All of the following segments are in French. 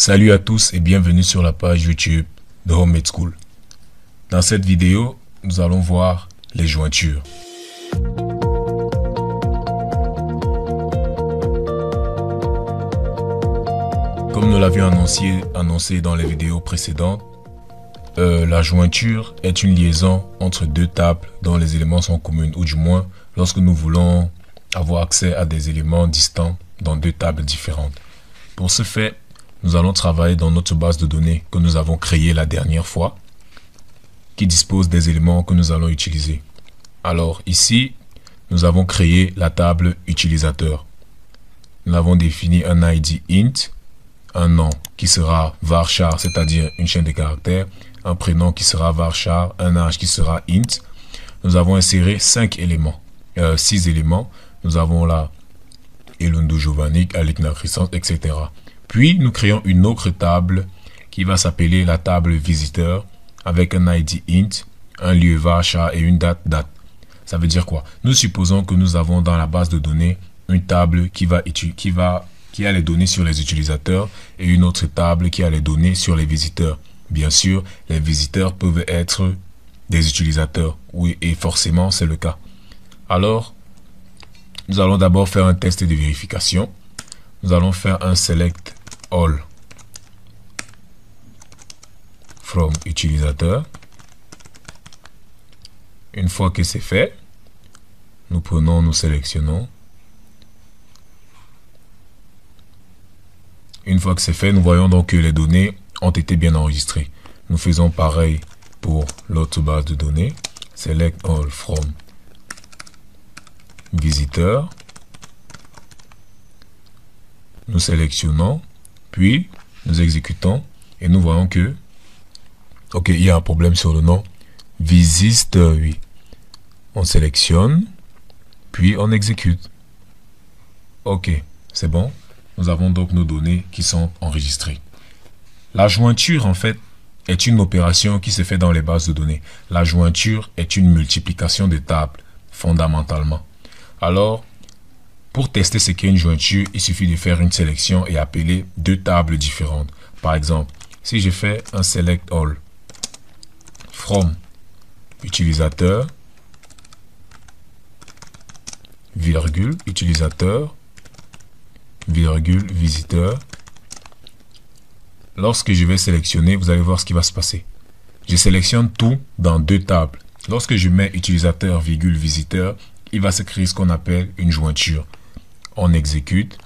Salut à tous et bienvenue sur la page YouTube de Homemade School. Dans cette vidéo, nous allons voir les jointures. Comme nous l'avions annoncé dans les vidéos précédentes, la jointure est une liaison entre deux tables dont les éléments sont communs, ou du moins lorsque nous voulons avoir accès à des éléments distants dans deux tables différentes. Pour ce faire, nous allons travailler dans notre base de données que nous avons créée la dernière fois, qui dispose des éléments que nous allons utiliser. Alors ici, nous avons créé la table utilisateur. Nous avons défini un ID int, un nom qui sera varchar, c'est-à-dire une chaîne de caractères, un prénom qui sera varchar, un âge qui sera int. Nous avons inséré 6 éléments. Nous avons là Elundu Jovanik, Alikna Chrysant, etc. Puis, nous créons une autre table qui va s'appeler la table visiteur avec un ID int, un lieu varchar et une date. Ça veut dire quoi? Nous supposons que nous avons dans la base de données une table qui a les données sur les utilisateurs et une autre table qui a les données sur les visiteurs. Bien sûr, les visiteurs peuvent être des utilisateurs. Oui, et forcément, c'est le cas. Alors, nous allons d'abord faire un test de vérification. Nous allons faire un select all from utilisateur. Une fois que c'est fait, nous sélectionnons. Une fois que c'est fait, nous voyons donc que les données ont été bien enregistrées. Nous faisons pareil pour l'autre base de données. Select all from visiteur. Nous sélectionnons, puis nous exécutons et nous voyons que il y a un problème sur le nom visiteur, oui. On sélectionne, puis on exécute. Ok, c'est bon. Nous avons donc nos données qui sont enregistrées. La jointure, en fait, est une opération qui se fait dans les bases de données. La jointure est une multiplication de tables, fondamentalement. Alors, pour tester ce qu'est une jointure, il suffit de faire une sélection et appeler deux tables différentes. Par exemple, si je fais un select all from utilisateur, virgule, utilisateur, virgule, visiteur. Lorsque je vais sélectionner, vous allez voir ce qui va se passer. Je sélectionne tout dans deux tables. Lorsque je mets utilisateur, virgule, visiteur, il va se créer ce qu'on appelle une jointure. On exécute.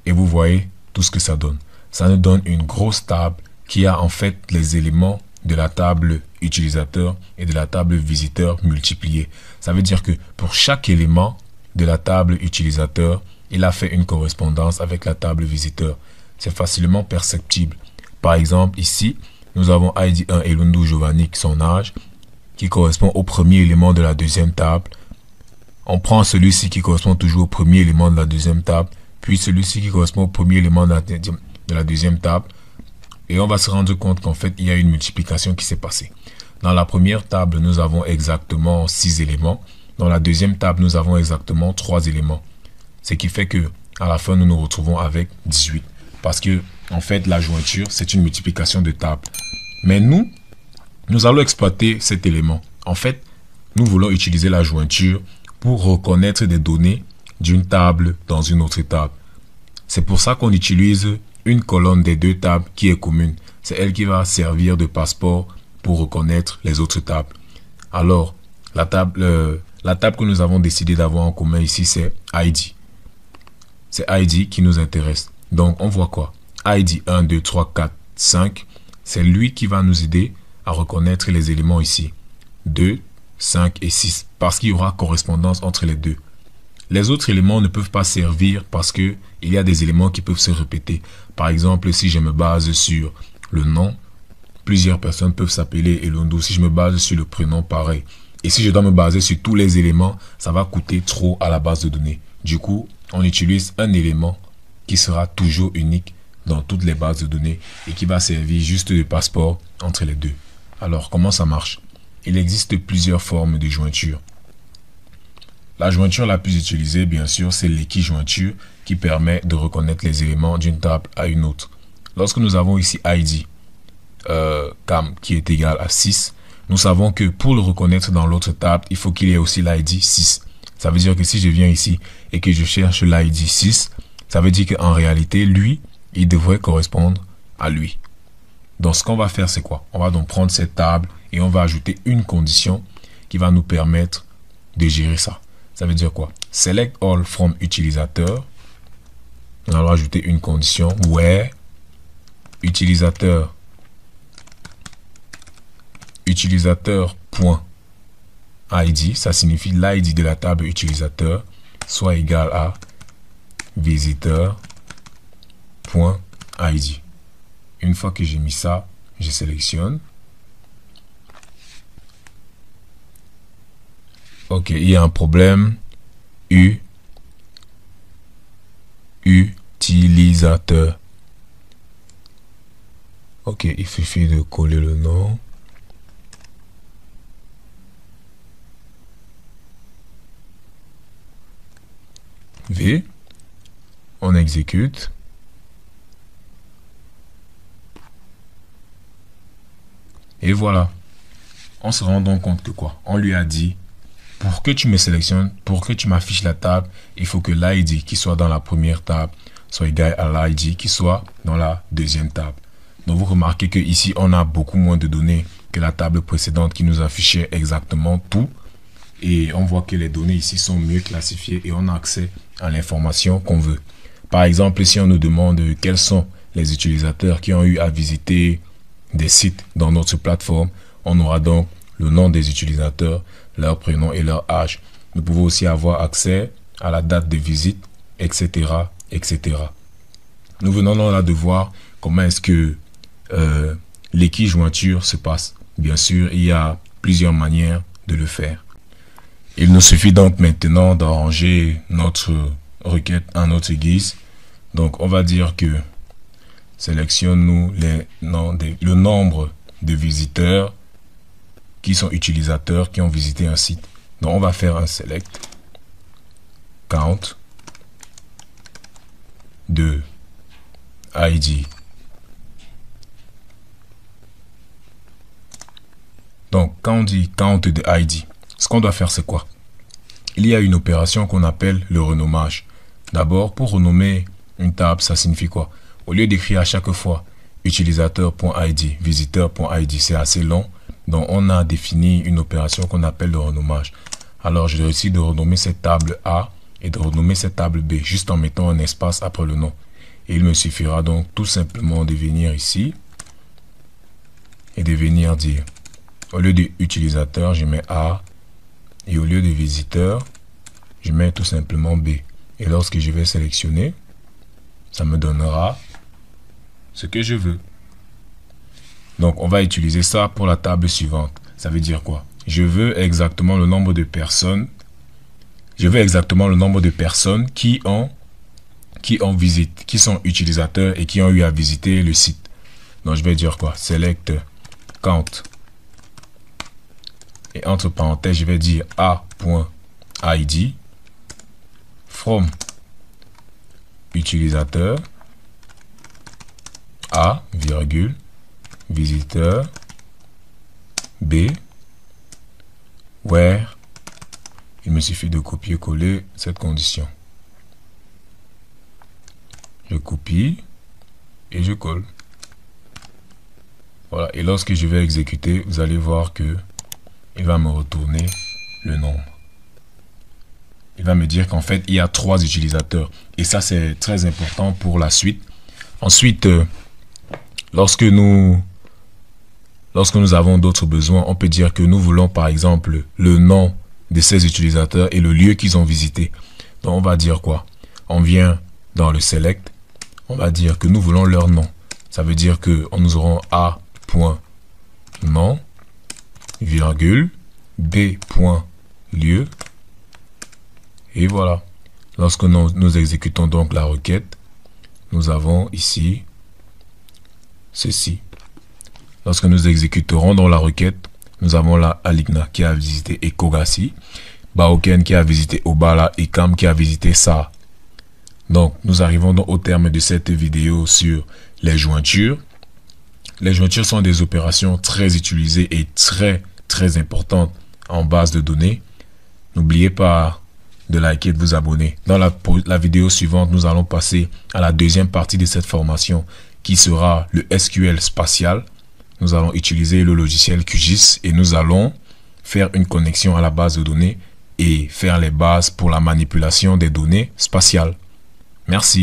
Et vous voyez tout ce que ça donne. Ça nous donne une grosse table qui a en fait les éléments de la table utilisateur et de la table visiteur multipliés. Ça veut dire que pour chaque élément de la table utilisateur, il a fait une correspondance avec la table visiteur. C'est facilement perceptible. Par exemple, ici, nous avons ID1 Elundu Jovanik, son âge, qui correspond au premier élément de la deuxième table. On prend celui-ci qui correspond toujours au premier élément de la deuxième table, puis celui-ci qui correspond au premier élément de la deuxième table. Et on va se rendre compte qu'en fait, il y a une multiplication qui s'est passée. Dans la première table, nous avons exactement 6 éléments. Dans la deuxième table, nous avons exactement 3 éléments. Ce qui fait que à la fin, nous nous retrouvons avec 18. Parce que, en fait, la jointure, c'est une multiplication de tables. Mais nous allons exploiter cet élément. En fait, nous voulons utiliser la jointure pour reconnaître des données d'une table dans une autre table. C'est pour ça qu'on utilise une colonne des deux tables qui est commune. C'est elle qui va servir de passeport pour reconnaître les autres tables. Alors, la table que nous avons décidé d'avoir en commun ici, c'est ID. C'est ID qui nous intéresse. Donc, on voit quoi? ID 1, 2, 3, 4, 5. C'est lui qui va nous aider à reconnaître les éléments ici. 2, 5 et 6. Parce qu'il y aura correspondance entre les deux. Les autres éléments ne peuvent pas servir parce qu'il y a des éléments qui peuvent se répéter. Par exemple, si je me base sur le nom, plusieurs personnes peuvent s'appeler Elundu. Si je me base sur le prénom, pareil. Et si je dois me baser sur tous les éléments, ça va coûter trop à la base de données. Du coup, on utilise un élément qui sera toujours unique dans toutes les bases de données et qui va servir juste de passeport entre les deux. Alors, comment ça marche? Il existe plusieurs formes de jointure. La jointure la plus utilisée, bien sûr, c'est l'équijointure qui permet de reconnaître les éléments d'une table à une autre. Lorsque nous avons ici ID, CAM qui est égal à 6, nous savons que pour le reconnaître dans l'autre table, il faut qu'il y ait aussi l'ID 6. Ça veut dire que si je viens ici et que je cherche l'ID 6, ça veut dire qu'en réalité, lui, il devrait correspondre à lui. Donc, ce qu'on va faire, c'est quoi? On va donc prendre cette table et on va ajouter une condition qui va nous permettre de gérer ça. Ça veut dire quoi? Select all from utilisateur. On va ajouter une condition where utilisateur .id, ça signifie l'ID de la table utilisateur soit égal à visiteur.id. Une fois que j'ai mis ça, je sélectionne. Ok, il y a un problème. Utilisateur. Ok, il suffit de coller le nom. V. On exécute. Et voilà. On se rend donc compte que quoi? On lui a dit, pour que tu me sélectionnes, pour que tu m'affiches la table, il faut que l'ID qui soit dans la première table soit égal à l'ID qui soit dans la deuxième table. Donc vous remarquez que ici on a beaucoup moins de données que la table précédente qui nous affichait exactement tout. Et on voit que les données ici sont mieux classifiées et on a accès à l'information qu'on veut. Par exemple, si on nous demande quels sont les utilisateurs qui ont eu à visiter des sites dans notre plateforme, on aura donc le nom des utilisateurs, leur prénom et leur âge. Nous pouvons aussi avoir accès à la date de visite, etc., etc. Nous venons là de voir comment est-ce que l'équijointure se passe. Bien sûr, il y a plusieurs manières de le faire. Il nous suffit donc maintenant d'arranger notre requête à notre guise. Donc, on va dire que sélectionne-nous le nombre de visiteurs qui sont utilisateurs qui ont visité un site. Donc, on va faire un select count de ID. Donc, quand on dit count de ID, ce qu'on doit faire, c'est quoi? Il y a une opération qu'on appelle le renommage. D'abord, pour renommer une table, ça signifie quoi? Au lieu d'écrire à chaque fois utilisateur.id, visiteur.id, c'est assez long. Donc, on a défini une opération qu'on appelle le renommage. Alors, je décide de renommer cette table A et de renommer cette table B, juste en mettant un espace après le nom. Et il me suffira donc tout simplement de venir ici et de venir dire, au lieu de utilisateur, je mets A. Et au lieu de visiteur, je mets tout simplement B. Et lorsque je vais sélectionner, ça me donnera ce que je veux. Donc, on va utiliser ça pour la table suivante. Ça veut dire quoi? Je veux exactement le nombre de personnes. Je veux exactement le nombre de personnes qui sont utilisateurs et qui ont eu à visiter le site. Donc, je vais dire quoi? Select count. Et entre parenthèses, je vais dire a.id from utilisateur a, virgule, visiteur B, where, il me suffit de copier-coller cette condition. Je copie et je colle. Voilà, et lorsque je vais exécuter, vous allez voir que il va me retourner le nombre. Il va me dire qu'en fait, il y a 3 utilisateurs. Et ça, c'est très important pour la suite. Ensuite, lorsque nous avons d'autres besoins, on peut dire que nous voulons par exemple le nom de ces utilisateurs et le lieu qu'ils ont visité. Donc, on va dire quoi? On vient dans le select. On va dire que nous voulons leur nom. Ça veut dire que nous aurons a.nom, virgule, b.lieu. Et voilà. Lorsque nous exécutons donc la requête, nous avons ici ceci. Lorsque nous exécuterons dans la requête, nous avons la Aligna qui a visité Ekogassi. Baoken qui a visité Obala et Cam qui a visité ça. Donc, nous arrivons donc au terme de cette vidéo sur les jointures. Les jointures sont des opérations très utilisées et très importantes en base de données. N'oubliez pas de liker et de vous abonner. Dans la vidéo suivante, nous allons passer à la deuxième partie de cette formation qui sera le SQL spatial. Nous allons utiliser le logiciel QGIS et nous allons faire une connexion à la base de données et faire les bases pour la manipulation des données spatiales. Merci.